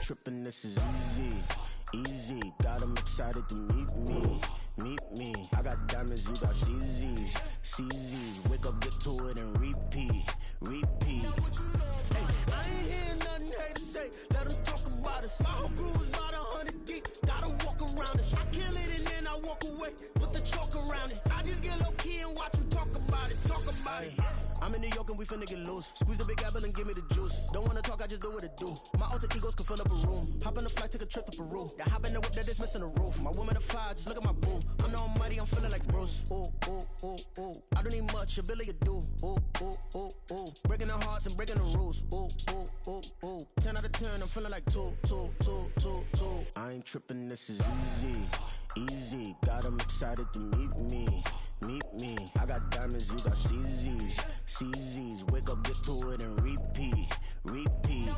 tripping, this is easy, easy. Got them excited to meet me, meet me. I got diamonds, you got CZs, CZs. Wake up, get to it and repeat, repeat. Hey, I ain't hearing nothing haters say, let them talk about us. My whole crew is about 100 deep, gotta walk around it. I kill it and then I walk away with the chalk around it. I just get low key and watch them talk about it, talk about it. I'm in New York and we finna get loose. Squeeze the big apple and give me the juice. Don't wanna talk, I just do what it do. My alter egos can fill up a room. Hop on the flight, take a trip to Peru. That hop in the whip that is missing the roof. My woman a fire, just look at my boo. I'm no money, I'm feeling like Bruce. Ooh, ooh, ooh, ooh. I don't need much, ability to do. Ooh, ooh, ooh, ooh. Breaking the hearts and breaking the rules. Ooh, ooh, ooh, ooh. 10 out of 10, I'm feeling like 2, 2, 2, 2, 2. I ain't tripping, this is easy, easy. Got them excited to meet me, meet me. I got diamonds, you got CZs, CZs. Wake up, get to it and repeat, repeat.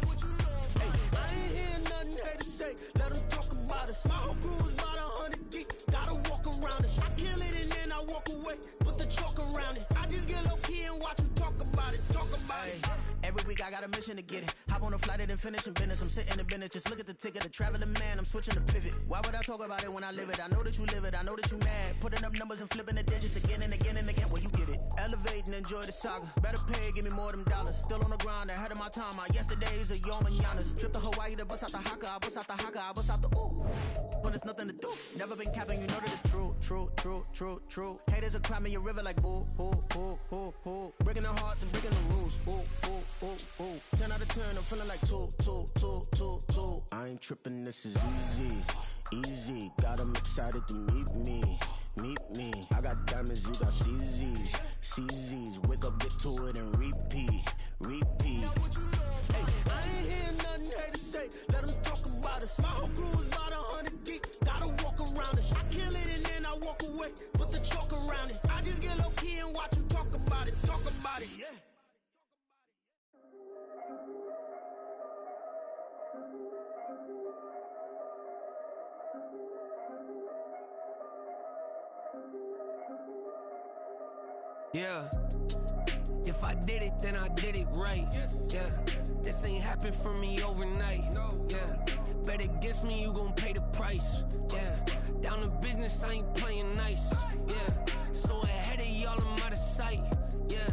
Hey, I ain't hearing nothing haters say, let them talk about us. My whole crew is about 100 deep, gotta walk around it. I kill it and then I walk away with the chalk around it. I just get low key and watch them talk about it, talk about it. Every week I got a mission to get it. Hop on a flight and then finish in business. I'm sitting in business, just look at the ticket. A traveling man, I'm switching the pivot. Why would I talk about it when I live it? I know that you live it, I know that you mad. Putting up numbers and flipping the digits again and again and again. Well, you get it. Elevate and enjoy the saga. Better pay, give me more than dollars. Still on the grind, ahead of my time. My yesterdays are your mananas. Trip to Hawaii to bust out the haka. I bust out the haka, I bust out the ooh. When there's nothing to do. Never been capping, you know that it's true, true, true, true, true. Haters are climbing your river like boo, boo, boo, boo, boo. Breaking the hearts and breaking the rules. Ooh, ooh, ooh, ooh. 10 out of 10, I'm feeling like 2, 2, 2, 2, 2. I ain't tripping, this is easy, easy. Got them excited to meet me, meet me. I got diamonds, you got CZs, CZs. Wake up, get to it and repeat, repeat. Hey, I ain't hearing nothing haters say, let them talk about us. My whole crew is about 100 deep, gotta walk around it. I kill it and then I walk away with the chalk around it. I just get low key and watch them talk about it, talk about it, yeah. Yeah, if I did it, then I did it right. Yeah, this ain't happened for me overnight. Yeah, bet against me, you gon' pay the price. Yeah, down to business, I ain't playing nice. Yeah, so ahead of y'all, I'm out of sight. Yeah,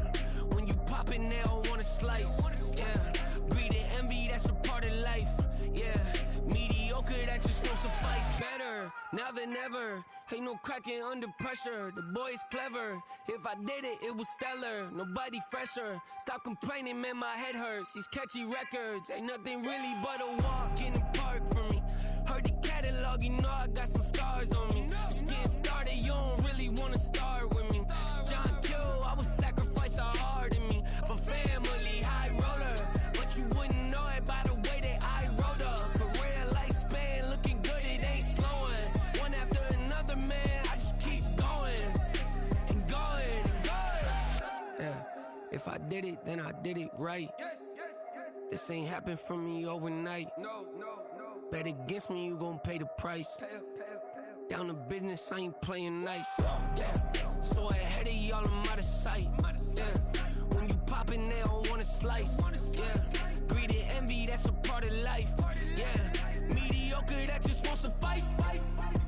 when you poppin', they don't wanna slice. Yeah, greed and envy, that's a part of life. Yeah, mediocre, that just won't suffice. Better now than ever. Ain't no cracking under pressure. The boy's clever. If I did it, it was stellar. Nobody fresher. Stop complaining, man, my head hurts. These catchy records ain't nothing really but a walk in the park for me. Heard the catalog, you know I got some scars on me. Just getting started, you don't really wanna start with me. It's John Kill, I would sacrifice a heart in me for family, high roller. But you wouldn't know it by the way that I wrote up. Career lifespan looking good, it ain't slowing. One after another, man, I just keep going and going and going. Yeah, if I did it, then I did it right. This ain't happened for me overnight. No. Bet against me, you gon' pay the price. Down to business, I ain't playing nice. Yeah, so ahead of y'all, I'm out of sight. Yeah, when you poppin', they don't wanna slice. Yeah, greed and envy, that's a part of life. Yeah, mediocre, that just won't suffice.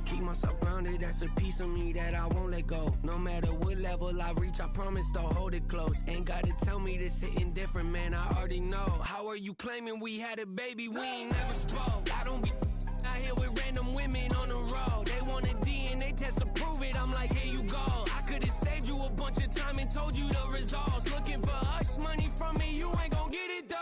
Keep myself grounded, that's a piece of me that I won't let go. No matter what level I reach, I promise to hold it close. Ain't gotta tell me this hitting different, man, I already know. How are you claiming we had a baby, we ain't never spoke? I don't be out here with random women on the road. They want a DNA test to prove it, I'm like, here you go. I could've saved you a bunch of time and told you the results. Looking for hush money from me, you ain't gon' get it though.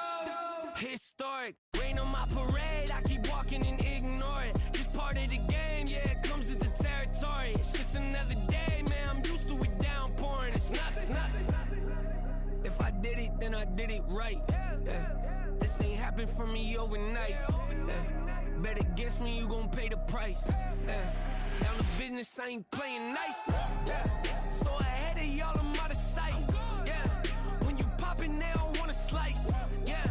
Historic, rain on my parade, I keep walking and ignore it. Just part of the game, yeah, it comes with the territory. It's just another day, man, I'm used to it downpouring. It's nothing. If I did it, then I did it right. Yeah. This ain't happened for me overnight. Yeah. Bet against me, you gon' pay the price. Yeah. Down to business, I ain't playing nice. Yeah. So ahead of y'all, I'm out of sight. Yeah. When you poppin', they don't wanna slice. Yeah.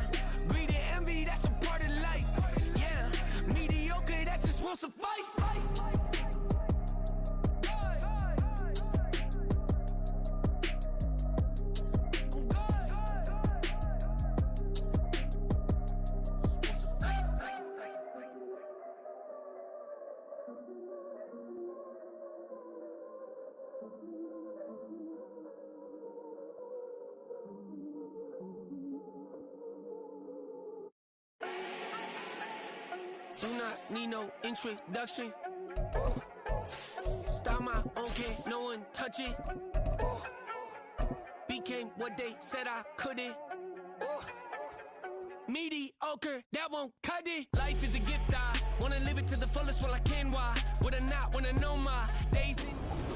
Greed and envy, that's a part of life. Yeah. Mediocre, that just won't suffice. Do not need no introduction. Style my own, can't no one touch it. Became what they said I couldn't. Mediocre, that won't cut it. Life is a gift, I wanna live it to the fullest while I can. Why would I not wanna know my days?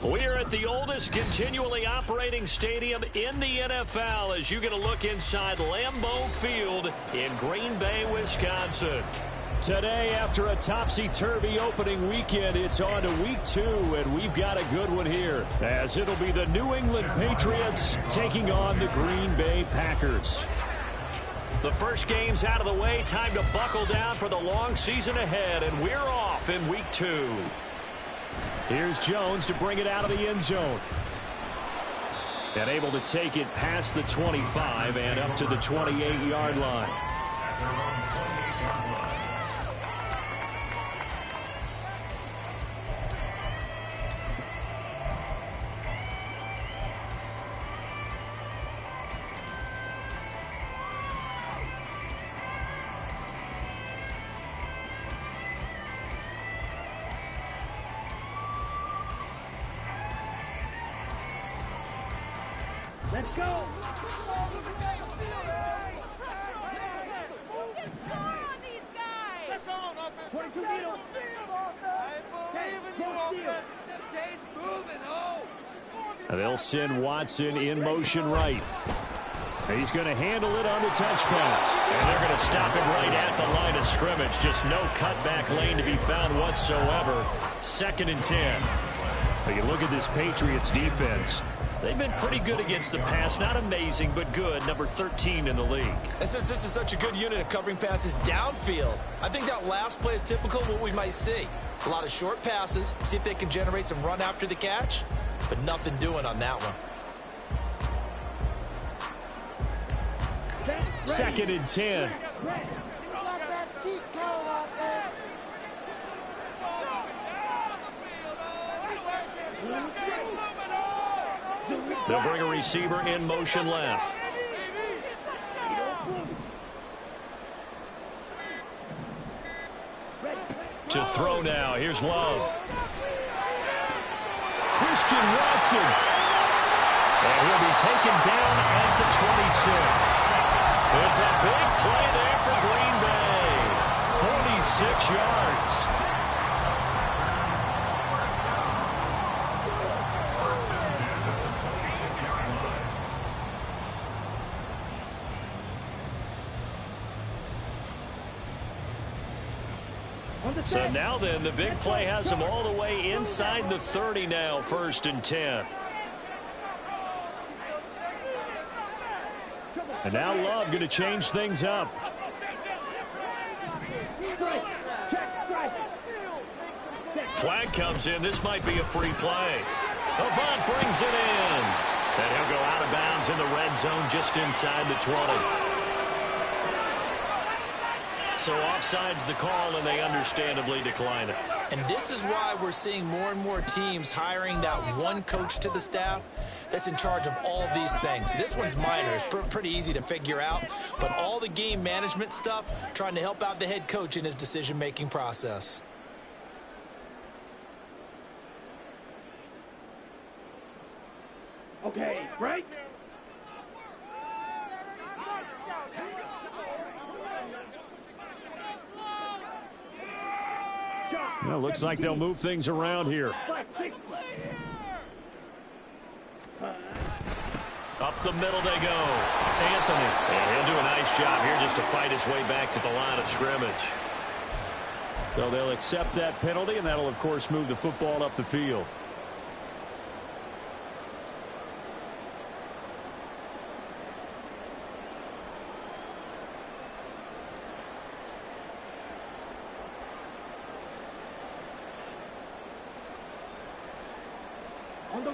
We are at the oldest continually operating stadium in the NFL as you get a look inside Lambeau Field in Green Bay, Wisconsin. Today, after a topsy-turvy opening weekend, it's on to week 2, and we've got a good one here, as it'll be the New England Patriots taking on the Green Bay Packers. The first game's out of the way. Time to buckle down for the long season ahead, and we're off in week 2. Here's Jones to bring it out of the end zone. And able to take it past the 25 and up to the 28-yard line. Let's go! They'll send Watson in motion right. He's going to handle it on the touch pass. And they're going to stop it right at the line of scrimmage. Just no cutback lane to be found whatsoever. 2nd and 10. But you look at this Patriots defense. They've been pretty good against the pass. Not amazing, but good. Number 13 in the league. And since this is such a good unit of covering passes downfield, I think that last play is typical of what we might see. A lot of short passes, see if they can generate some run after the catch, but nothing doing on that one. 2nd and 10. They'll bring a receiver in motion left. To throw now. Here's Love. Christian Watson. And he'll be taken down at the 26. It's a big play there for Green Bay. 46 yards. So now then, the big play has them all the way inside the 30 now, 1st and 10. And now Love going to change things up. Flag comes in. This might be a free play. Avant brings it in. And he'll go out of bounds in the red zone just inside the 20. So offside's the call, and they understandably decline it. And this is why we're seeing more and more teams hiring that one coach to the staff that's in charge of all these things. This one's minor. It's pretty easy to figure out. But all the game management stuff, trying to help out the head coach in his decision-making process. Okay, break. Well, looks like they'll move things around here. Up the middle they go. Anthony. And he'll do a nice job here just to fight his way back to the line of scrimmage. So they'll accept that penalty, and that'll, of course, move the football up the field.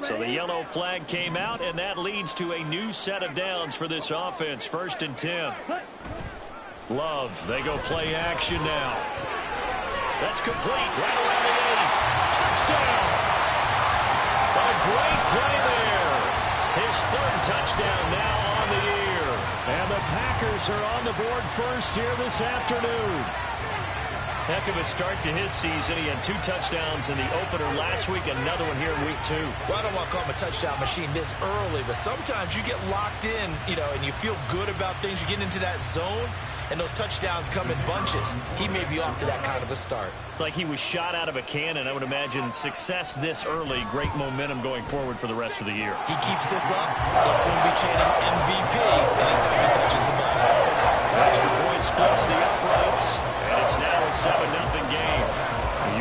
So the yellow flag came out, and that leads to a new set of downs for this offense. 1st and 10. Love, they go play action now. That's complete right around the 8. Touchdown! A great play there. His 3rd touchdown now on the year. And the Packers are on the board first here this afternoon. Heck of a start to his season. He had 2 touchdowns in the opener last week, another one here in week 2. Well, I don't want to call him a touchdown machine this early, but sometimes you get locked in, and you feel good about things. You get into that zone, and those touchdowns come in bunches. He may be off to that kind of a start. It's like he was shot out of a cannon. I would imagine success this early, great momentum going forward for the rest of the year. He keeps this up, they'll soon be chanting MVP anytime he touches the ball. Extra point splits the uprights, and it's now a 7-0 game.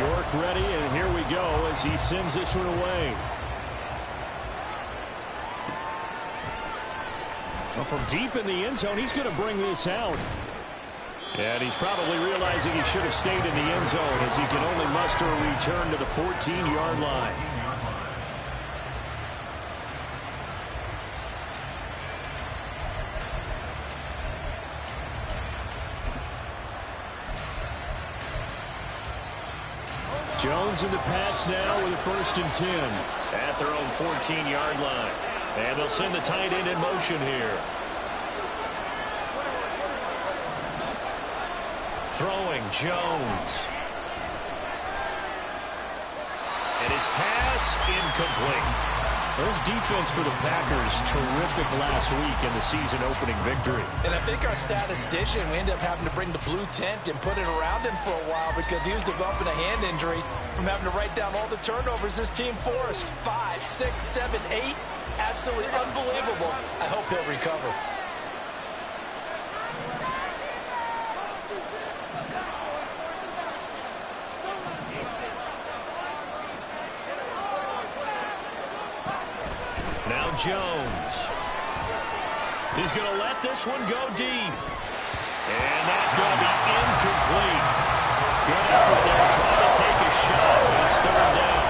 York ready, and here we go as he sends this one away. Well, from deep in the end zone, he's going to bring this out. And he's probably realizing he should have stayed in the end zone as he can only muster a return to the 14-yard line. Jones and the Pats now with a 1st and 10. At their own 14-yard line. And they'll send the tight end in motion here. Throwing Jones. And his pass incomplete. This defense for the Packers, terrific last week in the season-opening victory. And I think our statistician, we ended up having to bring the blue tent and put it around him for a while because he was developing a hand injury from having to write down all the turnovers this team forced. 5, 6, 7, 8. Absolutely unbelievable. I hope he'll recover. Now Jones. He's going to let this one go deep. And that's going to be incomplete. Good effort there, trying to take a shot, but it's 3rd down.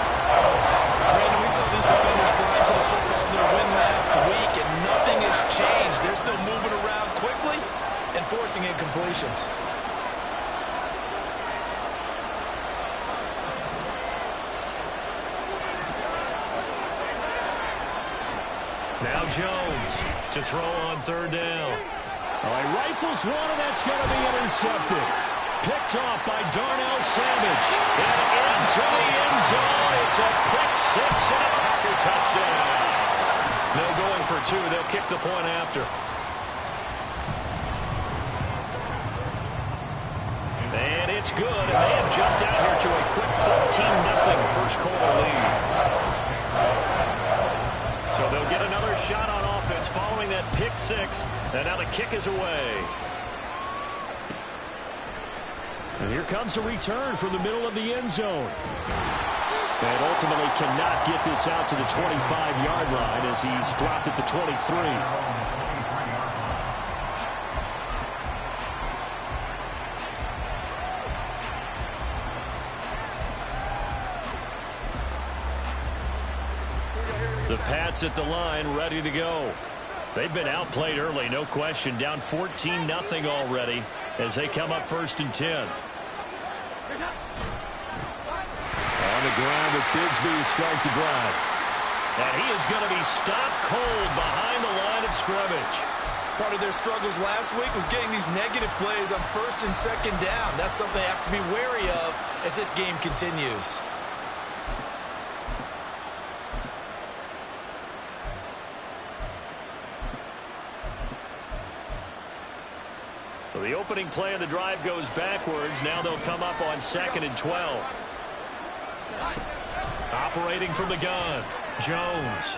Brandon, we saw these defenders fly to the football in their win last week, and nothing has changed. They're still moving around quickly and forcing incompletions. Now Jones to throw on 3rd down. All right, rifles one, and that's going to be intercepted. Picked off by Darnell Savage. And into the end zone. It's a pick 6 and a Packer touchdown. No going for 2. They'll kick the point after. And it's good. And they have jumped out here to a quick 14-0 first quarter lead. So they'll get another shot on offense following that pick 6. And now the kick is away. And here comes a return from the middle of the end zone. And ultimately cannot get this out to the 25-yard line as he's dropped at the 23. The Pats at the line, ready to go. They've been outplayed early, no question. Down 14-0 already as they come up 1st and 10. On the ground with Bigsby to start the drive. And he is going to be stopped cold behind the line of scrimmage. Part of their struggles last week was getting these negative plays on 1st and 2nd down. That's something they have to be wary of as this game continues. So the opening play of the drive goes backwards. Now they'll come up on 2nd and 12. Operating from the gun, Jones.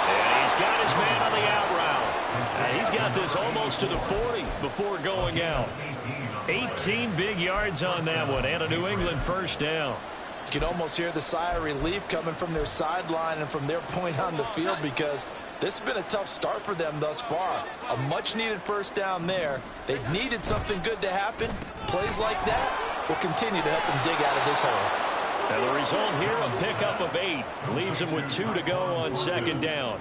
And he's got his man on the out route. And he's got this almost to the 40 before going out. 18 big yards on that one, and a New England 1st down. You can almost hear the sigh of relief coming from their sideline and from their point on the field because this has been a tough start for them thus far. A much-needed 1st down there. They needed something good to happen. Plays like that will continue to help them dig out of this hole. And the result here, a pickup of 8. Leaves them with 2 to go on 2nd down.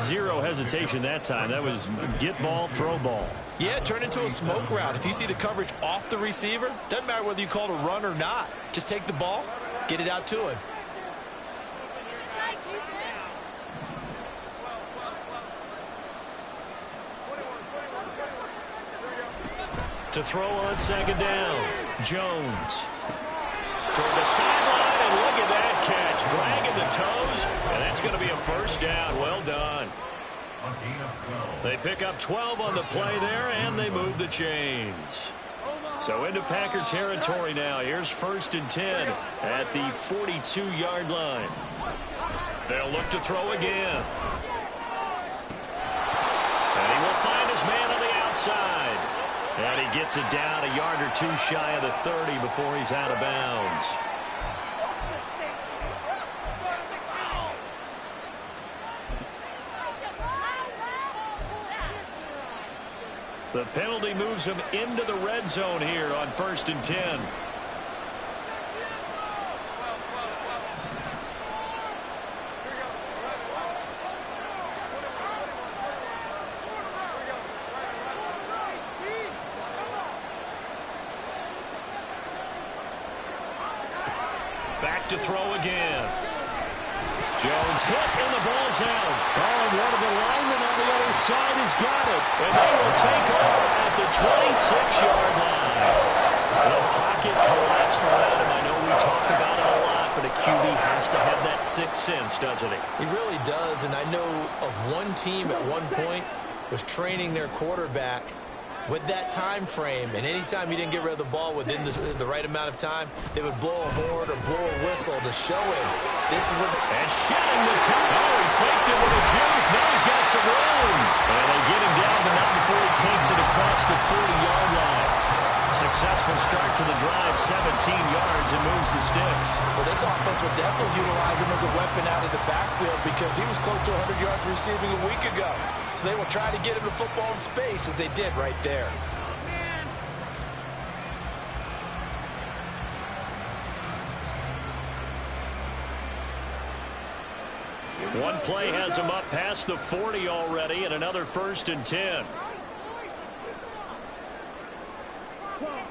Zero hesitation that time. That was get ball, throw ball. Yeah, turn into a smoke route. If you see the coverage off the receiver, doesn't matter whether you call it a run or not. Just take the ball, get it out to him. To throw on second down. Jones. Toward the sideline, and look at that catch. Dragging the toes, and that's going to be a first down. Well done. They pick up 12 on the play there, and they move the chains. So into Packer territory now. Here's 1st and 10 at the 42-yard line. They'll look to throw again. And he will find his man on the outside. And he gets it down a yard or two shy of the 30 before he's out of bounds. The penalty moves him into the red zone here on 1st and 10. Back to throw again. Jones hit and the ball's out. Oh, and one of the linemen on the other side has got it. And they will take over at the 26-yard line. The pocket collapsed around him. I know we talk about it a lot, but a QB has to have that sixth sense, doesn't he? He really does, and I know of one team at one point was training their quarterback with that time frame, and anytime he didn't get rid of the ball within the right amount of time, they would blow a horn or blow a whistle to show him. This is what and shedding the time. Oh, he faked it with a juke. Now he's got some room. And they get him down, but not before he takes it across the 40-yard line. Successful start to the drive, 17 yards, and moves the sticks. Well, this offense will definitely utilize him as a weapon out of the backfield because he was close to 100 yards receiving a week ago. So they will try to get him the football in space as they did right there. One play has him up past the 40 already, and another 1st and 10.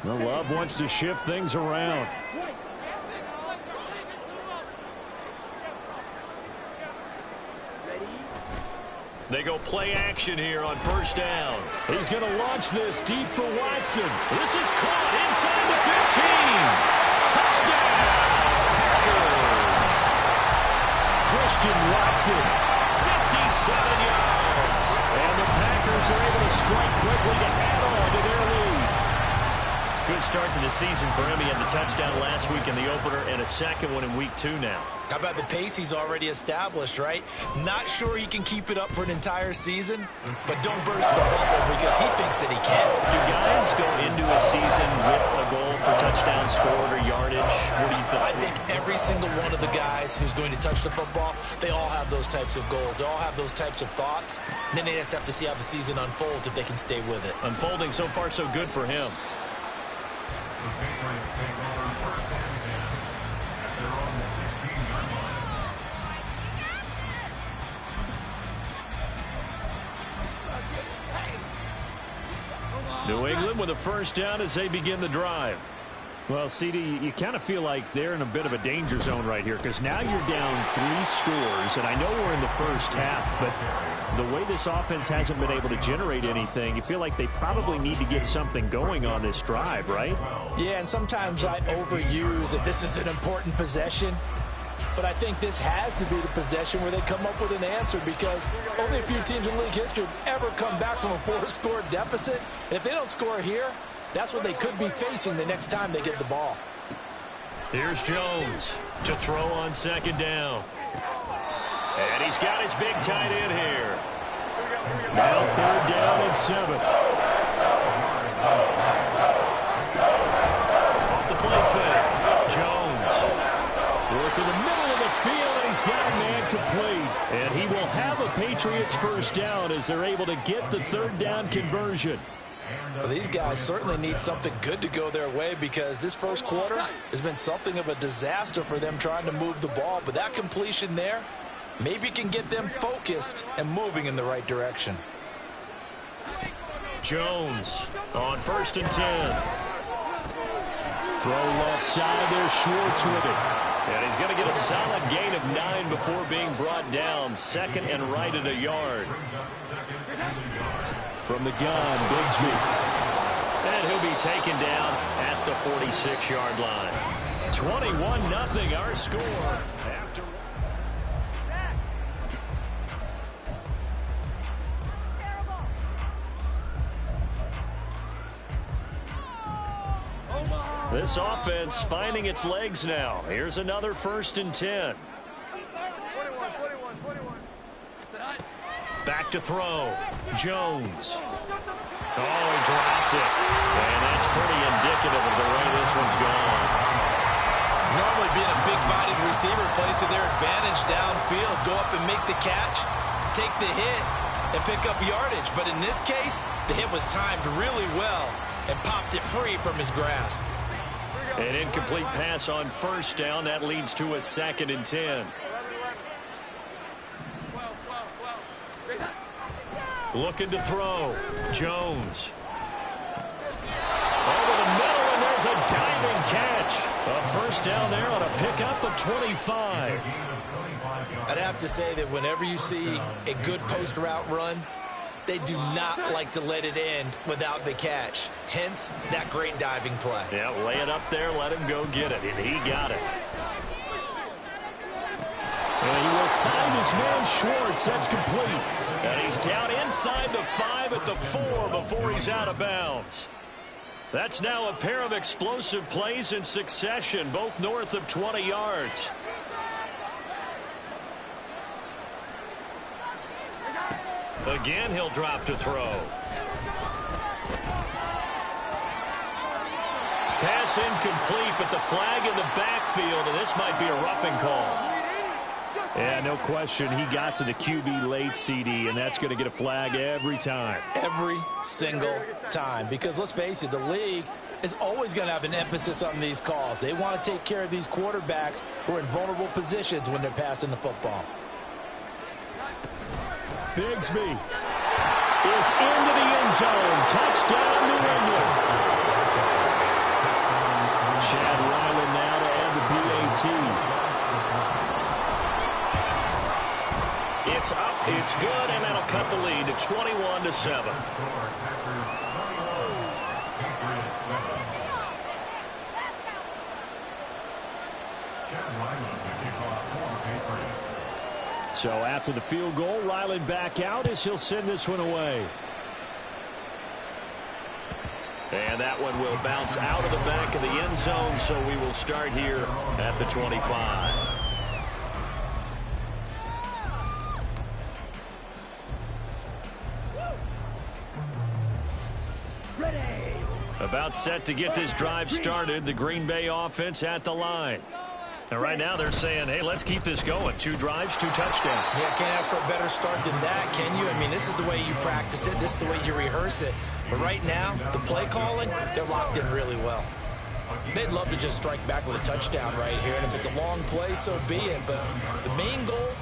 Well, Love wants to shift things around. They go play action here on 1st down. He's going to launch this deep for Watson. This is caught inside the 15. Touchdown, Packers. Christian Watson. 57 yards. And the Packers are able to strike quickly to add on to their lead. Good start to the season for him. He had the touchdown last week in the opener and a second one in week 2 now. How about the pace he's already established, right? Not sure he can keep it up for an entire season, but don't burst the bubble because he thinks that he can. Do guys go into a season with a goal for touchdown scored or yardage? What do you think? I think every single one of the guys who's going to touch the football, they all have those types of goals. They all have those types of thoughts. And then they just have to see how the season unfolds if they can stay with it. Unfolding so far so good for him. The Patriots take over 1st and 10 at their own 16-yard line. New England with a 1st down as they begin the drive. Well, CD, you kind of feel like they're in a bit of a danger zone right here because now you're down 3 scores, and I know we're in the first half, but the way this offense hasn't been able to generate anything, you feel like they probably need to get something going on this drive, right? Yeah, and sometimes I overuse that this is an important possession, but I think this has to be the possession where they come up with an answer because only a few teams in league history have ever come back from a 4-score deficit, and if they don't score here, that's what they could be facing the next time they get the ball. Here's Jones to throw on 2nd down. And he's got his big tight end here. Now 3rd down and 7. Off the play fake. Jones. Work in the middle of the field, and he's got a man complete. And he will have a Patriots 1st down as they're able to get the 3rd down conversion. Well, these guys certainly need something good to go their way because this first quarter has been something of a disaster for them trying to move the ball. But that completion there maybe can get them focused and moving in the right direction. Jones on 1st and 10. Throw left side there, Schwartz with it. And he's going to get a solid gain of 9 before being brought down. 2nd and right at a yard. From the gun, Bigsby. And he'll be taken down at the 46-yard line. 21-0 our score. After this offense finding its legs now. Here's another 1st and 10. Back to throw. Jones. Oh, he dropped it. And that's pretty indicative of the way this one's gone. Normally being a big-bodied receiver plays to their advantage downfield. Go up and make the catch, take the hit, and pick up yardage. But in this case, the hit was timed really well and popped it free from his grasp. An incomplete pass on 1st down. That leads to a 2nd and 10. Looking to throw. Jones. Over the middle, and there's a diving catch. A 1st down there on a pickup of 25. I'd have to say that whenever you see a good post route run, they do not like to let it end without the catch. Hence, that great diving play. Yeah, lay it up there, let him go get it, and he got it. And he will find his man Schwartz. That's complete. And he's down inside the 5 at the 4 before he's out of bounds. That's now a pair of explosive plays in succession, both north of 20 yards. Again, he'll drop to throw. Pass incomplete, but the flag in the backfield, and this might be a roughing call. Yeah, no question. He got to the QB late, CD, and that's going to get a flag every time. Every single time. Because let's face it, the league is always going to have an emphasis on these calls. They want to take care of these quarterbacks who are in vulnerable positions when they're passing the football. Bigsby is into the end zone. Touchdown, New England. Chad Ryland now to add the PAT. It's up, it's good, and that'll cut the lead to 21-7. So after the field goal, Ryland back out as he'll send this one away. And that one will bounce out of the back of the end zone, so we will start here at the 25. About set to get this drive started. The Green Bay offense at the line. And right now they're saying, hey, let's keep this going. 2 drives, 2 touchdowns. Yeah, can't ask for a better start than that, can you? I mean, this is the way you practice it. This is the way you rehearse it. But right now, the play calling, they're locked in really well. They'd love to just strike back with a touchdown right here. And if it's a long play, so be it. But the main goal,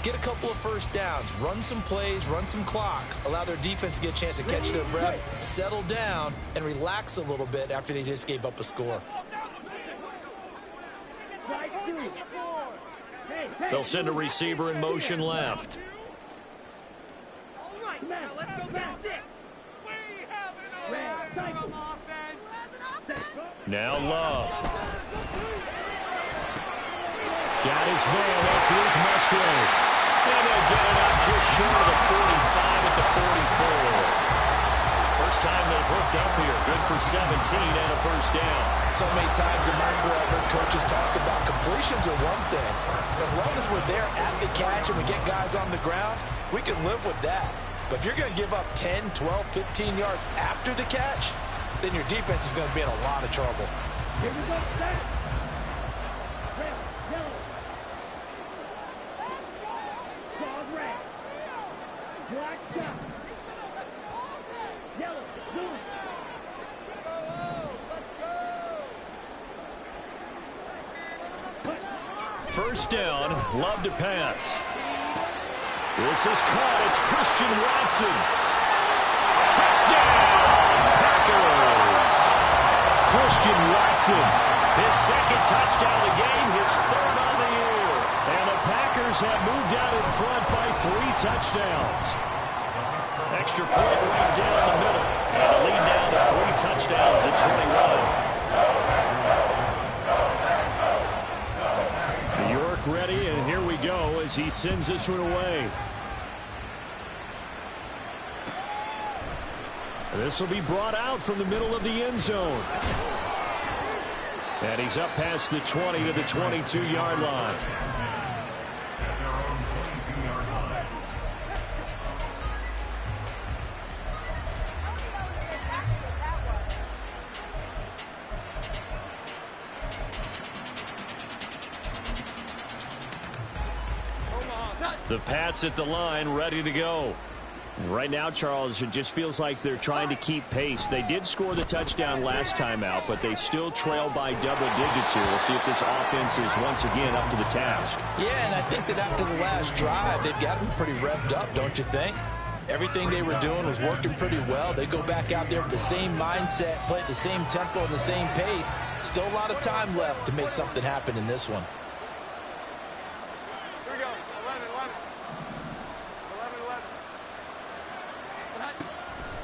get a couple of 1st downs, run some plays, run some clock, allow their defense to get a chance to catch their breath, settle down, and relax a little bit after they just gave up a score. They'll send a receiver in motion left. All right, now let's go back 6. We have an offense. Now Love. Got his man. That's Luke Musgrave. And they'll get it up just short of the 45 at the 44. First time they've hooked up here. Good for 17 and a 1st down. So many times in my career, I've heard coaches talk about completions are one thing. As long as we're there at the catch and we get guys on the ground, we can live with that. But if you're going to give up 10, 12, 15 yards after the catch, then your defense is going to be in a lot of trouble. Here we go, set. Red, yellow. Dog red. Black stop. Yellow, blue. First down, Love to pass. This is caught. It's Christian Watson. Touchdown, Packers. Christian Watson, his 2nd touchdown of the game, his 3rd on the year. And the Packers have moved out in front by 3 touchdowns. Extra point right down the middle. And the lead now to 3 touchdowns at 21. New York ready, and here we go as he sends this one away. This will be brought out from the middle of the end zone. And he's up past the 20 to the 22-yard line. The Pats at the line, ready to go. Right now, Charles, it just feels like they're trying to keep pace. They did score the touchdown last time out, but they still trail by double digits here. We'll see if this offense is once again up to the task. Yeah, and I think that after the last drive, they've got them pretty revved up, don't you think? Everything they were doing was working pretty well. They go back out there with the same mindset, play at the same tempo and the same pace. Still a lot of time left to make something happen in this one.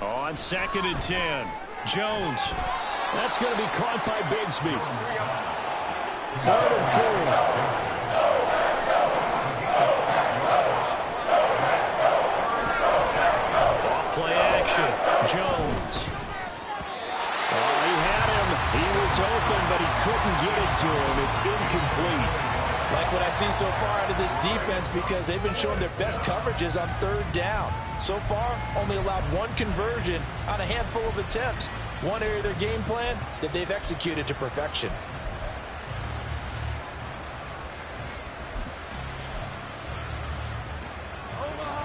On 2nd and 10, Jones. That's going to be caught by Bigsby. 3rd and 4. Off-play action, Jones. Oh, he had him. He was open, but he couldn't get it to him. It's incomplete. Like what I see so far out of this defense, because they've been showing their best coverages on 3rd down. So far, only allowed 1 conversion on a handful of attempts. One area of their game plan that they've executed to perfection.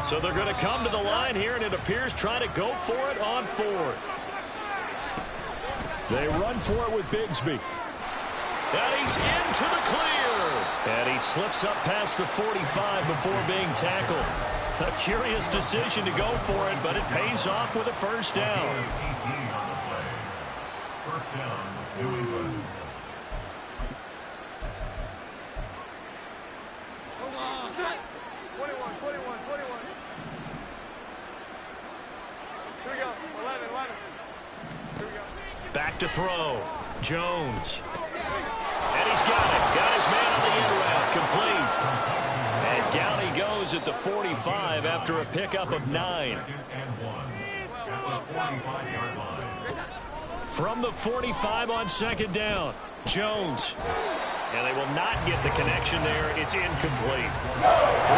So they're going to come to the line here, and it appears trying to go for it on 4th. They run for it with Bigsby. And he's into the clear. And he slips up past the 45 before being tackled. A curious decision to go for it, but it pays off with a 1st down. 18 on the play. 1st down, New England. Hold on. 21. Here we go. 11. Here we go. Back to throw. Jones. And he's got it. Got his man on the end route. Complete. And down he goes at the 45 after a pickup of 9. 2nd and 1 at the 45-yard line. From the 45 on 2nd down, Jones. And they will not get the connection there. It's incomplete.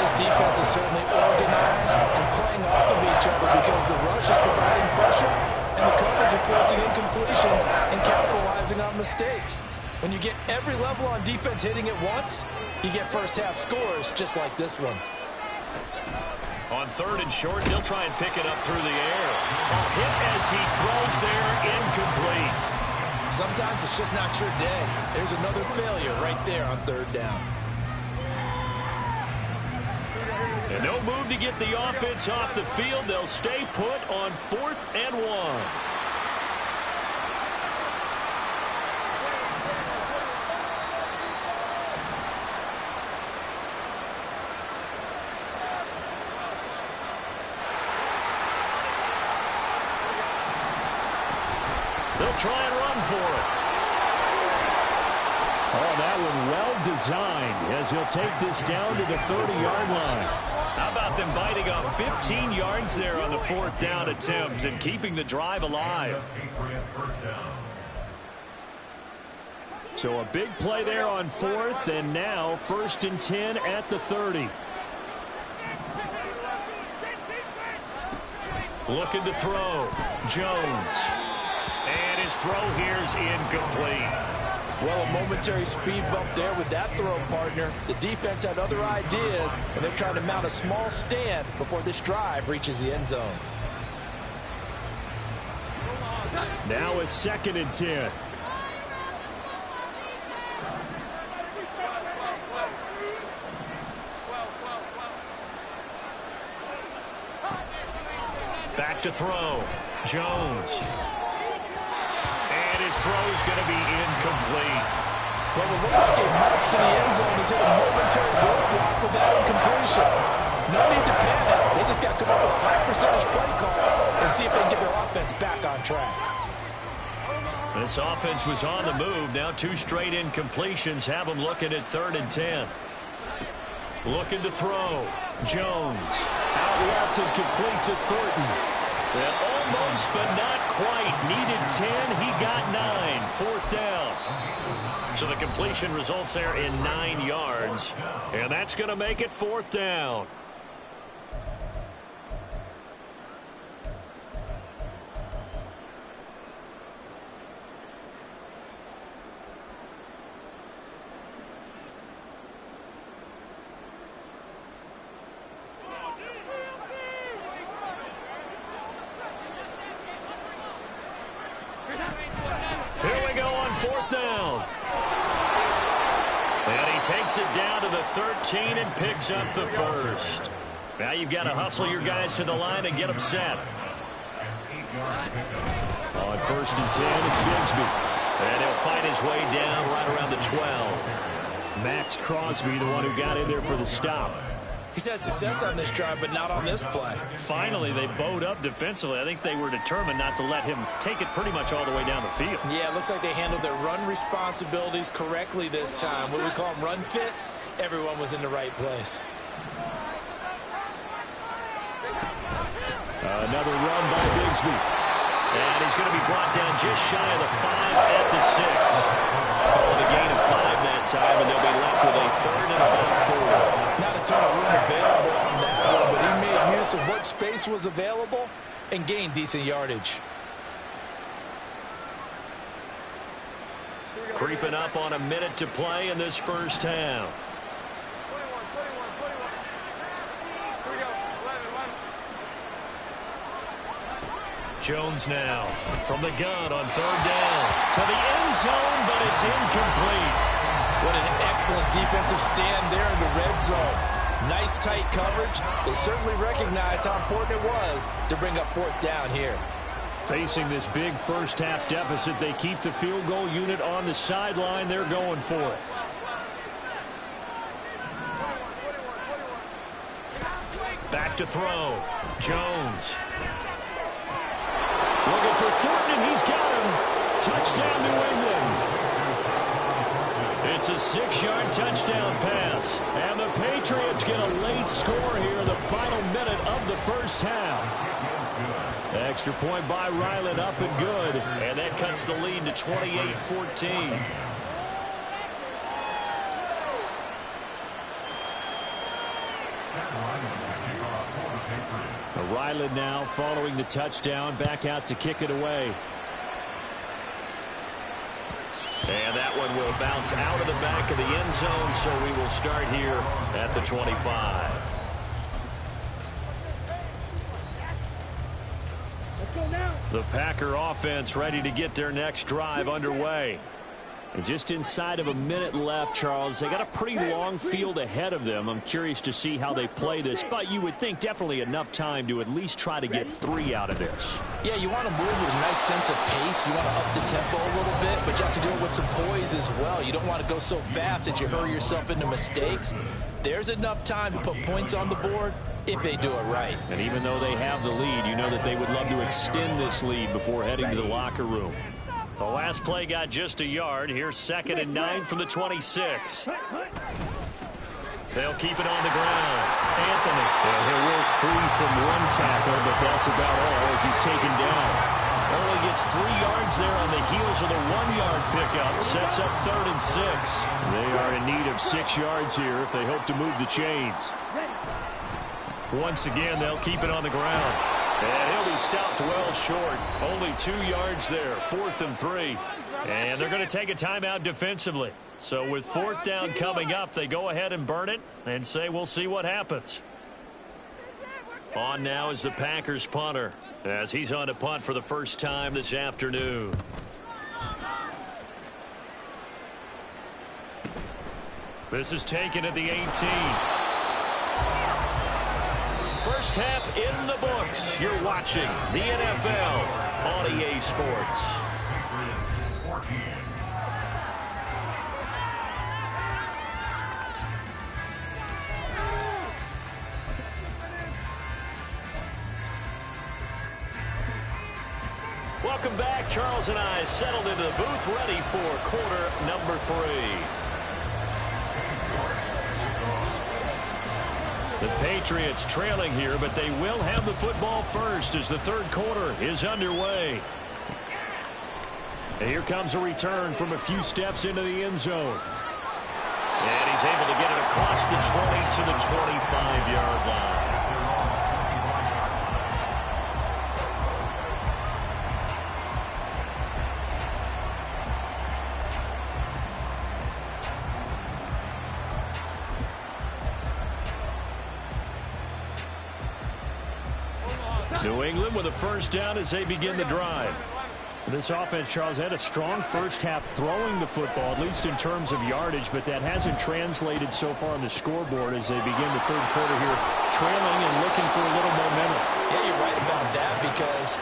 This defense is certainly organized and playing off of each other because the rush is providing pressure and the coverage is forcing incompletions and capitalizing on mistakes. When you get every level on defense hitting at once, you get first-half scores just like this one. On 3rd and short, they'll try and pick it up through the air. A hit as he throws there, incomplete. Sometimes it's just not your day. There's another failure right there on 3rd down. And no move to get the offense off the field. They'll stay put on 4th and 1. They'll try and run for it. Oh, that one well designed as he'll take this down to the 30-yard line. How about them biting off 15 yards there on the 4th down attempt and keeping the drive alive? Patriot 1st down. So a big play there on 4th, and now 1st and 10 at the 30. Looking to throw. Jones. And his throw here's incomplete. Well, a momentary speed bump there with that throw, partner. The defense had other ideas, and they're trying to mount a small stand before this drive reaches the end zone. Now a 2nd and 10. Back to throw. Jones. And his throw is going to be incomplete. Well, it looked like a march to the end zone has hit a momentary roadblock with that incompletion. No need to panic. They just got to up a high percentage play call and see if they can get their offense back on track. This offense was on the move. Now 2 straight incompletions have them looking at 3rd and 10. Looking to throw. Jones. Out left and complete to Thornton. And almost, but not quite. Needed 10. He got 9. 4th down. So the completion results there in 9 yards. And that's going to make it 4th down. Here we go on 4th down. And he takes it down to the 13 and picks up the first. Now you've got to hustle your guys to the line and get them set. On 1st and 10, it's Bigsby. And he'll fight his way down right around the 12. Max Crosby, the one who got in there for the stop. He's had success on this drive, but not on this play. Finally, they bowed up defensively. I think they were determined not to let him take it pretty much all the way down the field. Yeah, it looks like they handled their run responsibilities correctly this time. What we call them run fits, everyone was in the right place. Another run by Bigsby. And he's going to be brought down just shy of the 5 at the 6. Call it a gain of 5 that time, and they'll be left with a 3rd and about 4. Not a ton of room available on that one, but he made use of what space was available and gained decent yardage. Creeping up on a minute to play in this first half. 21. Here we go. 11. Jones now from the gun on 3rd down. To the end zone, but it's incomplete. What an excellent defensive stand there in the red zone. Nice tight coverage. They certainly recognized how important it was to bring up 4th down here. Facing this big first half deficit, they keep the field goal unit on the sideline. They're going for it. Back to throw. Jones. Looking for Thornton, and he's got him. Touchdown, New England. It's a 6-yard touchdown pass. And the Patriots get a late score here in the final minute of the first half. Extra point by Ryland, up and good. And that cuts the lead to 28-14. Ryland now following the touchdown, back out to kick it away. And that one will bounce out of the back of the end zone, so we will start here at the 25. The Packer offense ready to get their next drive underway. And just inside of a minute left, Charles. They got a pretty long field ahead of them. I'm curious to see how they play this, but you would think definitely enough time to at least try to get 3 out of this. Yeah, you want to move with a nice sense of pace. You want to up the tempo a little bit, but you have to do it with some poise as well. You don't want to go so fast that you hurry yourself into mistakes. There's enough time to put points on the board if they do it right. And even though they have the lead, you know that they would love to extend this lead before heading to the locker room. The last play got just a yard. Here's 2nd and 9 from the 26. They'll keep it on the ground. Anthony. Yeah, he'll work free from one tackle, but that's about all as he's taken down. Only gets 3 yards there on the heels of the 1-yard pickup. Sets up 3rd and 6. They are in need of 6 yards here if they hope to move the chains. Once again, they'll keep it on the ground. And he'll be stopped well short. Only 2 yards there. 4th and 3. And they're going to take a timeout defensively. So with 4th down coming up, they go ahead and burn it and say we'll see what happens. On now is the Packers punter as he's on to punt for the first time this afternoon. This is taken at the 18. First half in the books. You're watching the NFL on EA Sports. Welcome back. Charles and I settled into the booth, ready for quarter number 3. The Patriots trailing here, but they will have the football first as the third quarter is underway. And here comes a return from a few steps into the end zone. And he's able to get it across the 20 to the 25-yard line. New England with a first down as they begin the drive. This offense, Charles, had a strong first half throwing the football, at least in terms of yardage, but that hasn't translated so far on the scoreboard as they begin the third quarter here, trailing and looking for a little momentum. Yeah, you're right about that because,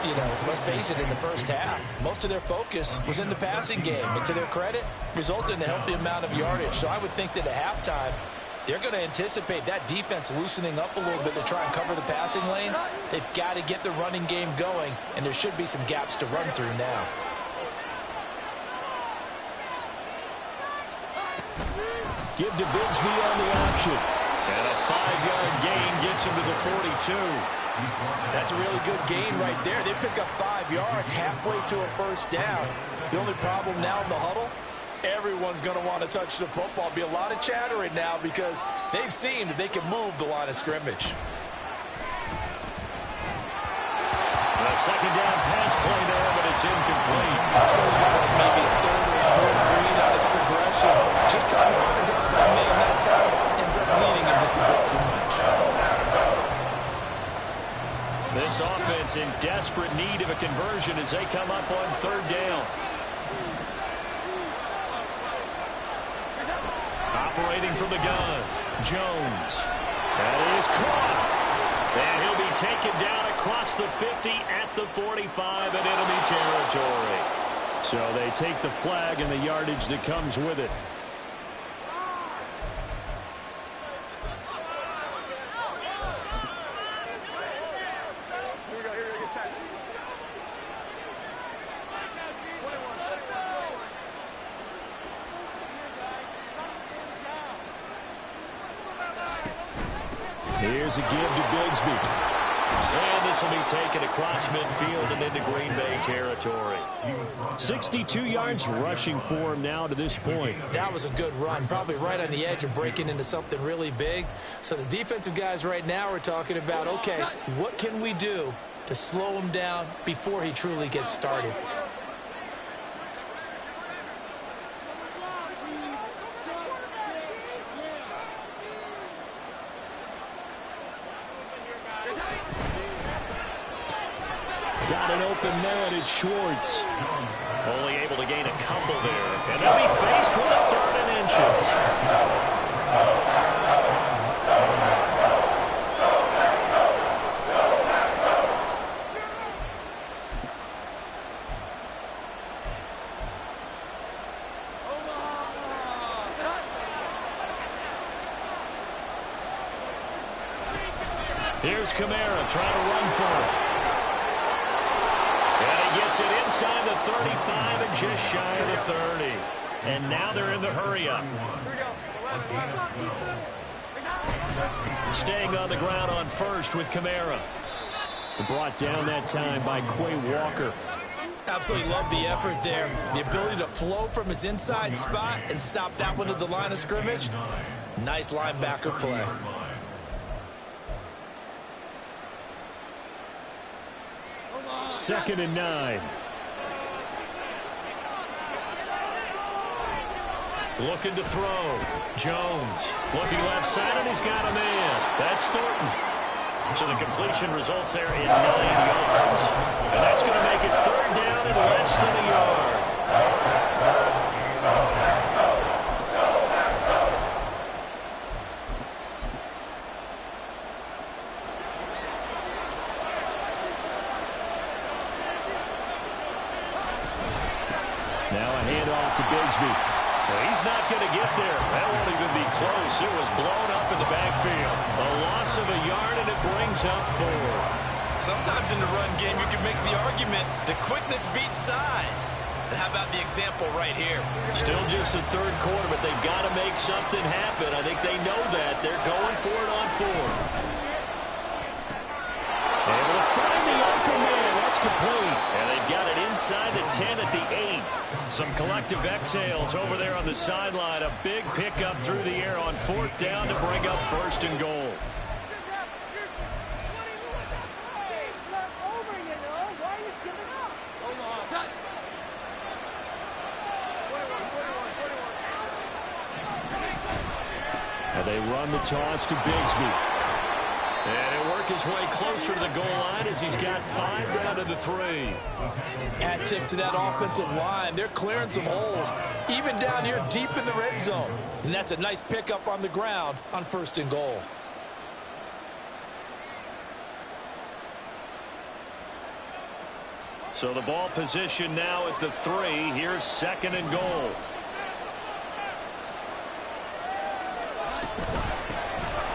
let's face it, in the first half, most of their focus was in the passing game. And to their credit, resulted in a healthy amount of yardage. So I would think that at halftime, they're going to anticipate that defense loosening up a little bit to try and cover the passing lanes. They've got to get the running game going, and there should be some gaps to run through now. Give to Bigsby on the option. And a 5-yard gain gets him to the 42. That's a really good gain right there. They pick up 5 yards halfway to a first down. The only problem now in the huddle, everyone's going to want to touch the football. Be a lot of chattering now because they've seen that they can move the line of scrimmage. A second down pass play there, but it's incomplete. So maybe his third or his fourth read on his progression. Just trying to find his own man that time. Ends up leading him just a bit too much. This offense in desperate need of a conversion as they come up on third down. Operating from the gun, Jones. That is caught. And he'll be taken down across the 50 at the 45 in enemy territory. So they take the flag and the yardage that comes with it. Here's a give to Bigsby. And this will be taken across midfield and into Green Bay territory. 62 yards rushing for him now to this point. That was a good run, probably right on the edge of breaking into something really big. So the defensive guys right now are talking about, okay, what can we do to slow him down before he truly gets started? Got an open man, it's Schwartz. Only able to gain a couple there. And they'll be faced with a 3rd and inches. Here's Kamara trying to run for it. Gets it inside the 35 and just shy of the 30. And now they're in the hurry-up. Staying on the ground on first with Kamara. Brought down that time by Quay Walker. Absolutely love the effort there. The ability to flow from his inside spot and stop that one at the line of scrimmage. Nice linebacker play. Second and 9. Looking to throw. Jones looking left side, and he's got a man. That's Thornton. So the completion results there in 9 yards. And that's going to make it 3rd down and less than a yard. Now a handoff to Bigsby. Well, he's not going to get there. That won't even be close. It was blown up in the backfield. A loss of a yard, and it brings up 4th. Sometimes in the run game, you can make the argument that quickness beats size. And how about the example right here? Still just the third quarter, but they've got to make something happen. I think they know that. They're going for it on fourth. Able to find the open man. That's complete. And they've got it inside the 10 at the 8. Some collective exhales over there on the sideline. A big pickup through the air on fourth down to bring up first and goal. And they run the toss to Bigsby. And he'll work his way closer to the goal line as he's got 5 down to the 3. Hat tip to that offensive line. They're clearing some holes, even down here deep in the red zone. And that's a nice pickup on the ground on first and goal. So the ball position now at the 3. Here's second and goal.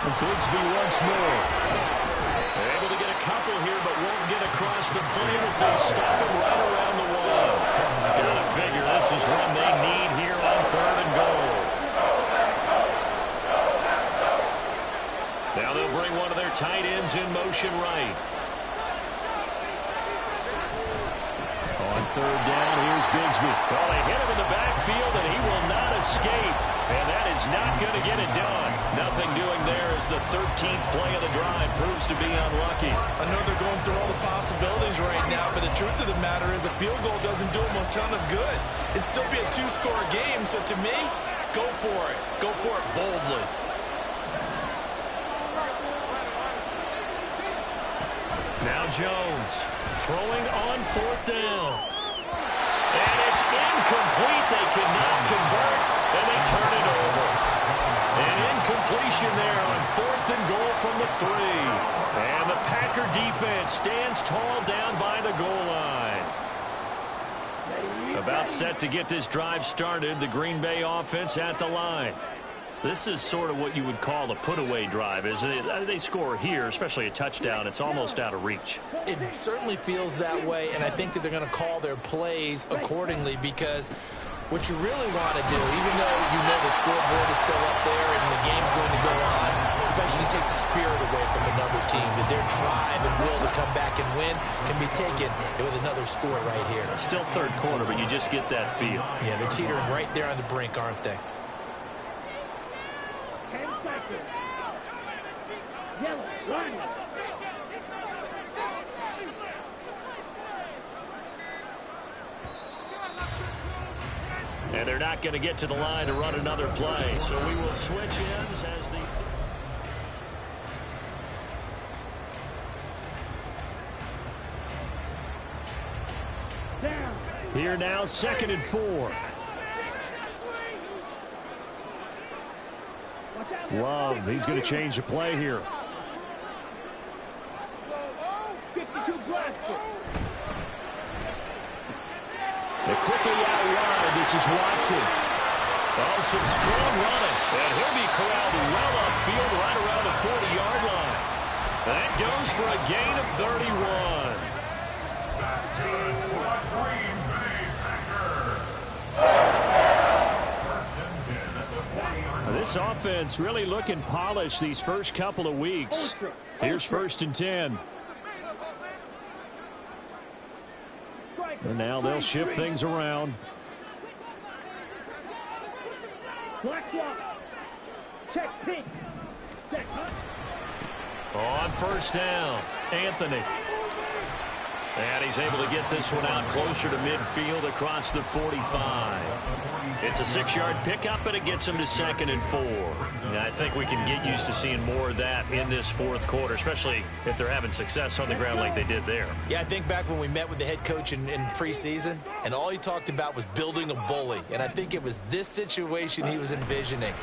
Bigsby once more. Able to get a couple here, but won't get across the plane as they stop him right around the wall. Gotta figure this is one they need here on third and goal. Now they'll bring one of their tight ends in motion right. On third down, here's Bigsby. Well, they hit him in the backfield, and he will not escape. And that is not going to get it done. Nothing doing there as the 13th play of the drive proves to be unlucky. I know they're going through all the possibilities right now, but the truth of the matter is a field goal doesn't do them a ton of good. It'd still be a 2-score game, so to me, go for it. Go for it boldly. Now Jones throwing on fourth down. And it's incomplete. They cannot convert, and they turn it over. An incompletion there on fourth and goal from the 3. And the Packer defense stands tall down by the goal line. About set to get this drive started. The Green Bay offense at the line. This is sort of what you would call a put-away drive, isn't it? They score here, especially a touchdown. It's almost out of reach. It certainly feels that way, and I think that they're going to call their plays accordingly because what you really want to do, even though you know the scoreboard is still up there and the game's going to go on, in fact, you can take the spirit away from another team, that their drive and will to come back and win can be taken with another score right here. Still third quarter, but you just get that feel. Yeah, they're teetering right there on the brink, aren't they? And they're not going to get to the line to run another play, so we will switch ends as the... Here now, second and 4. Love, he's going to change the play here. They quickly out wide. This is Watson. Oh, some strong running. And he'll be corralled well upfield right around the 40-yard line. That goes for a gain of 31. Green Bay Packers. This offense really looking polished these first couple of weeks. Here's first and 10. And now they'll shift things around. On first down, Anthony. And he's able to get this one out closer to midfield across the 45. It's a 6-yard pickup, and it gets him to second and 4. And I think we can get used to seeing more of that in this fourth quarter, especially if they're having success on the ground like they did there. Yeah, I think back when we met with the head coach in preseason, and all he talked about was building a bully. And I think it was this situation he was envisioning.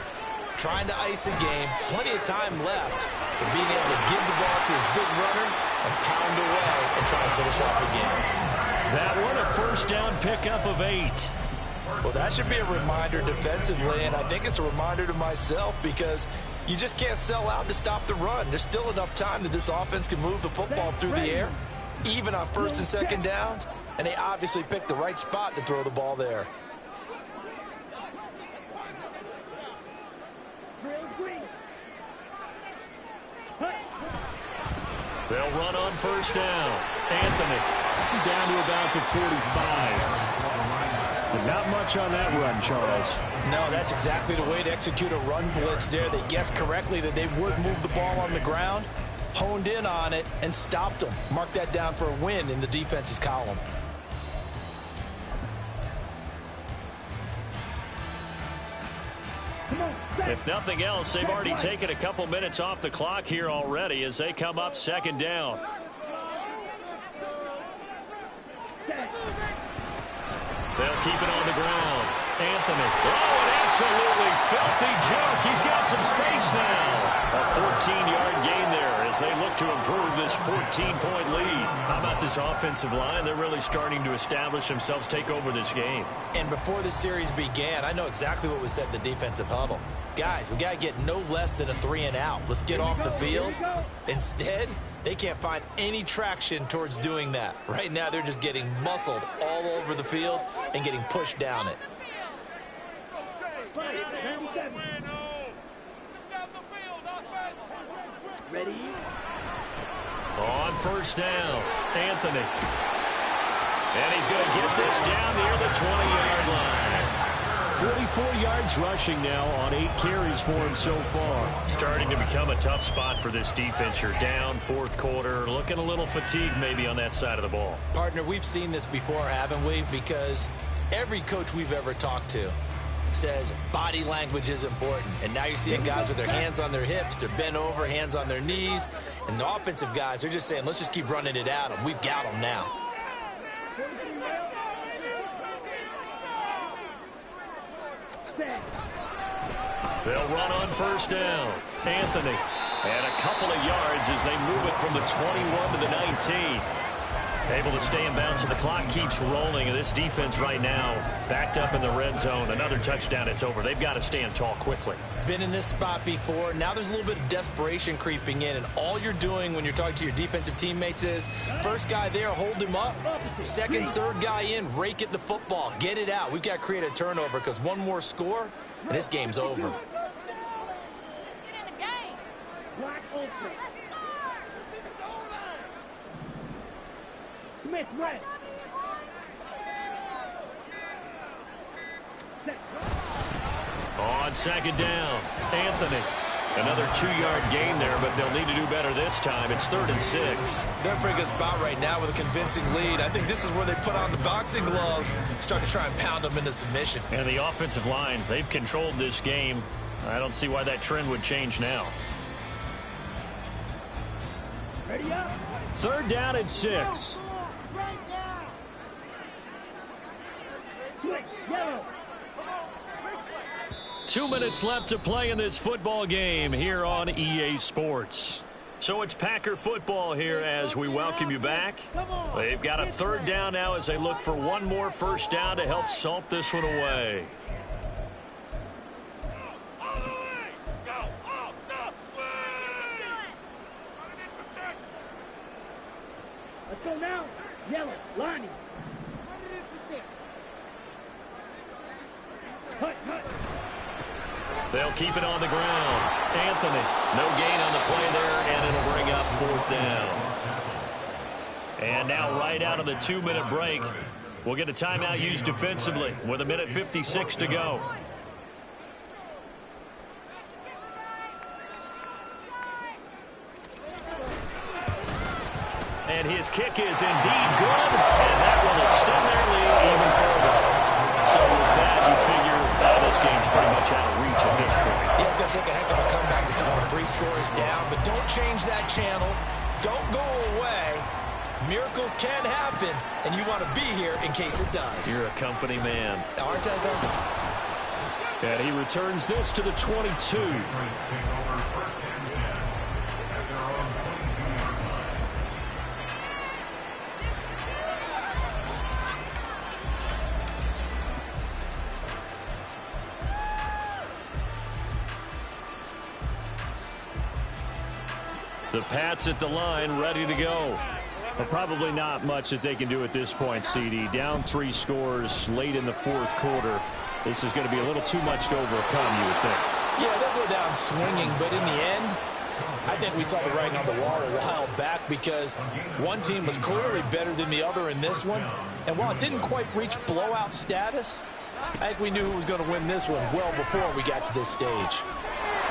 Trying to ice a game, plenty of time left, but being able to give the ball to his big runner and pound away and try and finish off the game. That one a first down pickup of 8. Well, that should be a reminder defensively, and I think it's a reminder to myself because You just can't sell out to stop the run. There's still enough time that this offense can move the football through the air, even on first and second downs, and they obviously picked the right spot to throw the ball there. They'll run on first down. Anthony down to about the 45. But not much on that run, Charles. No, that's exactly the way to execute a run blitz there. They guessed correctly that they would move the ball on the ground, honed in on it, and stopped them. Mark that down for a win in the defense's column. If nothing else, they've already taken a couple minutes off the clock here already as they come up second down. They'll keep it on the ground. Anthony. Oh, an absolutely filthy jump. He's got some space now. A 14-yard gain there as they look to improve this 14-point lead. How about this offensive line? They're really starting to establish themselves, take over this game. And before the series began, I know exactly what was said in the defensive huddle. Guys, we got to get no less than a 3-and-out. Let's get off the field. Instead, they can't find any traction towards doing that. Right now, they're just getting muscled all over the field and getting pushed down it. Ready? On first down, Anthony. And he's going to get this down near the 20-yard line. 44 yards rushing now on 8 carries for him so far. Starting to become a tough spot for this defense. You're down fourth quarter, looking a little fatigued maybe on that side of the ball. Partner, we've seen this before, haven't we? Because every coach we've ever talked to says body language is important. And now you're seeing guys with their hands on their hips, they're bent over, hands on their knees. And the offensive guys, they're just saying, let's just keep running it at them. We've got them now. They'll run on first down. Anthony. And a couple of yards as they move it from the 21 to the 19. Able to stay in bounds, and the clock keeps rolling. And this defense right now backed up in the red zone. Another touchdown, it's over. They've got to stand tall quickly. Been in this spot before. Now there's a little bit of desperation creeping in. And all you're doing when you're talking to your defensive teammates is, first guy there, hold him up. Second, third guy in, rake at the football. Get it out. We've got to create a turnover because one more score, and this game's over. Smith, West. On second down, Anthony. Another 2-yard gain there, but they'll need to do better this time. It's 3rd and 6. They're in a pretty good spot right now with a convincing lead. I think this is where they put on the boxing gloves, start to try and pound them into submission. And the offensive line, they've controlled this game. I don't see why that trend would change now. Ready up. 3rd down and 6. Switch, yellow. 2 minutes left to play in this football game here on EA Sports. So it's Packer football here as we welcome you back. They've got a 3rd down now as they look for one more first down to help salt this one away. Let's go now. Yellow, Lonnie. Cut. They'll keep it on the ground. Anthony, no gain on the play there, and it'll bring up 4th down. And now right out of the 2-minute break, we'll get a timeout used defensively with 1:56 to go. And his kick is indeed good, and that will extend their lead even further. So with that, you figure this game's pretty much out of reach at this point. Yeah, it's going to take a heck of a comeback to come from 3 scores down, but don't change that channel. Don't go away. Miracles can happen, and you want to be here in case it does. You're a company man. Aren't I, though? And he returns this to the 22. The Pats at the line, ready to go. Well, probably not much that they can do at this point, CD. Down 3 scores late in the fourth quarter. This is going to be a little too much to overcome, you would think. Yeah, they'll go down swinging, but in the end, I think we saw the writing on the wall a while back because one team was clearly better than the other in this one. And while it didn't quite reach blowout status, I think we knew who was going to win this one well before we got to this stage.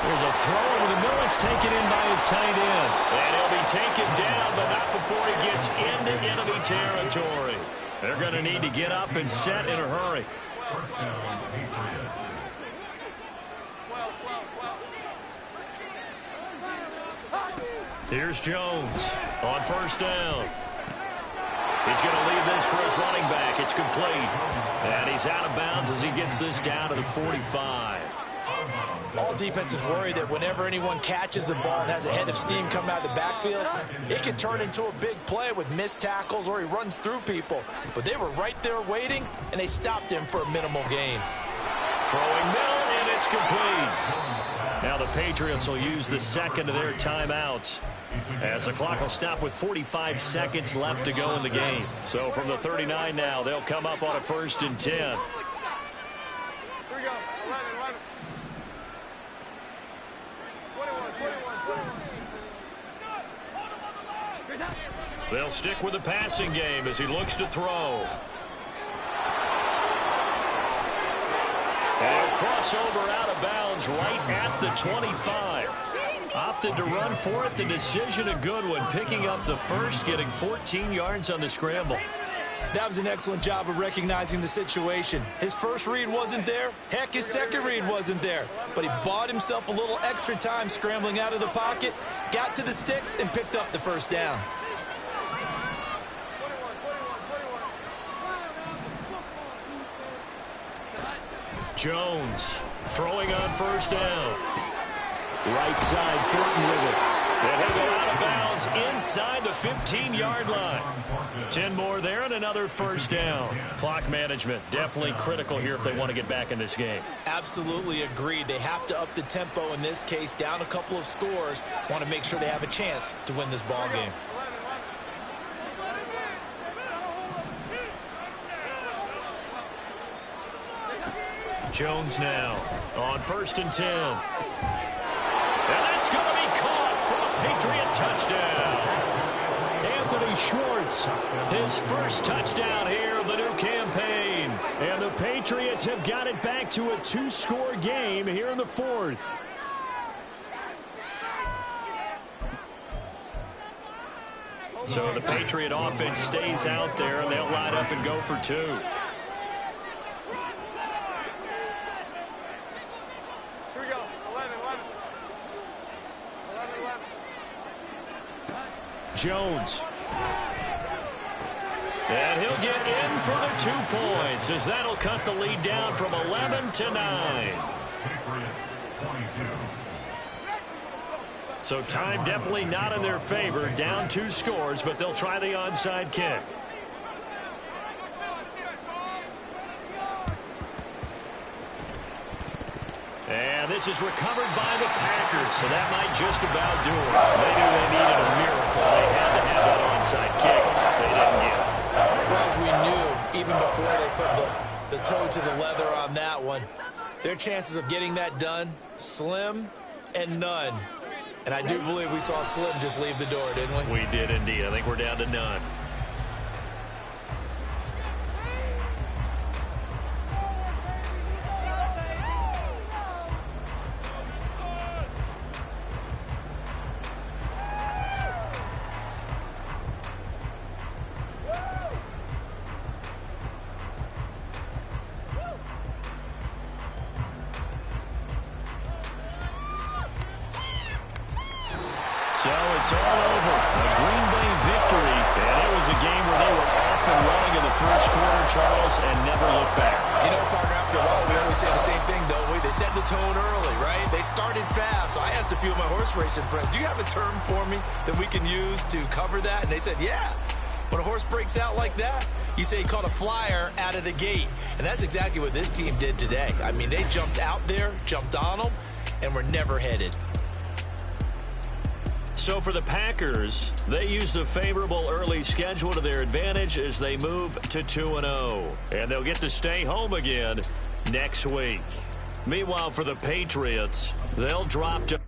There's a throw over the middle. It's taken in by his tight end. And he'll be taken down, but not before he gets into enemy territory. They're going to need to get up and set in a hurry. First down, Patriots. Here's Jones on first down. He's going to leave this for his running back. It's complete. And he's out of bounds as he gets this down to the 45. All defenses worry that whenever anyone catches the ball and has a head of steam come out of the backfield, it can turn into a big play with missed tackles or he runs through people. But they were right there waiting, and they stopped him for a minimal gain. Throwing middle, and it's complete. Now the Patriots will use the second of their timeouts as the clock will stop with 45 seconds left to go in the game. So from the 39 now, they'll come up on a 1st and 10. Here we go. 11. 21. They'll stick with the passing game as he looks to throw. And he'll cross over out of bounds right at the 25. Opted to run for it. The decision a good one. Picking up the first, getting 14 yards on the scramble. That was an excellent job of recognizing the situation. His first read wasn't there. Heck, his second read wasn't there. But he bought himself a little extra time scrambling out of the pocket, got to the sticks, and picked up the first down. Jones throwing on first down. Right side, Thornton with it. And he'll go out of bounds inside the 15-yard line. 10 more there and another first down. Clock management definitely critical here if they want to get back in this game. Absolutely agreed. They have to up the tempo in this case, down a couple of scores. Want to make sure they have a chance to win this ball game. Jones now on 1st and 10. And that's going to be caught for a Patriot touchdown. Anthony Schwartz, his first touchdown here of the new campaign. And the Patriots have got it back to a 2-score game here in the 4th. So the Patriot offense stays out there, and they'll line up and go for 2. Jones. And he'll get in for the 2 points as that'll cut the lead down from 11 to 9. So time definitely not in their favor. Down 2 scores, but they'll try the onside kick. And this is recovered by the Packers, so that might just about do it. They knew they needed a miracle. They had to have that onside kick. They didn't get it. Well, as we knew, even before they put the toe to the leather on that one, their chances of getting that done, slim and none. And I do believe we saw Slim just leave the door, didn't we? We did indeed. I think we're down to none. So it's all over. A Green Bay victory. And it was a game where they were off and running in the first quarter, Charles, and never looked back. You know, partner, after a while, we always say the same thing, don't we? They set the tone early, right? They started fast. So I asked a few of my horse racing friends, do you have a term for me that we can use to cover that? And they said, yeah. When a horse breaks out like that, you say he caught a flyer out of the gate. And that's exactly what this team did today. I mean, they jumped out there, jumped on them, and were never headed. So for the Packers, they used a favorable early schedule to their advantage as they move to 2-0. And they'll get to stay home again next week. Meanwhile, for the Patriots, they'll drop to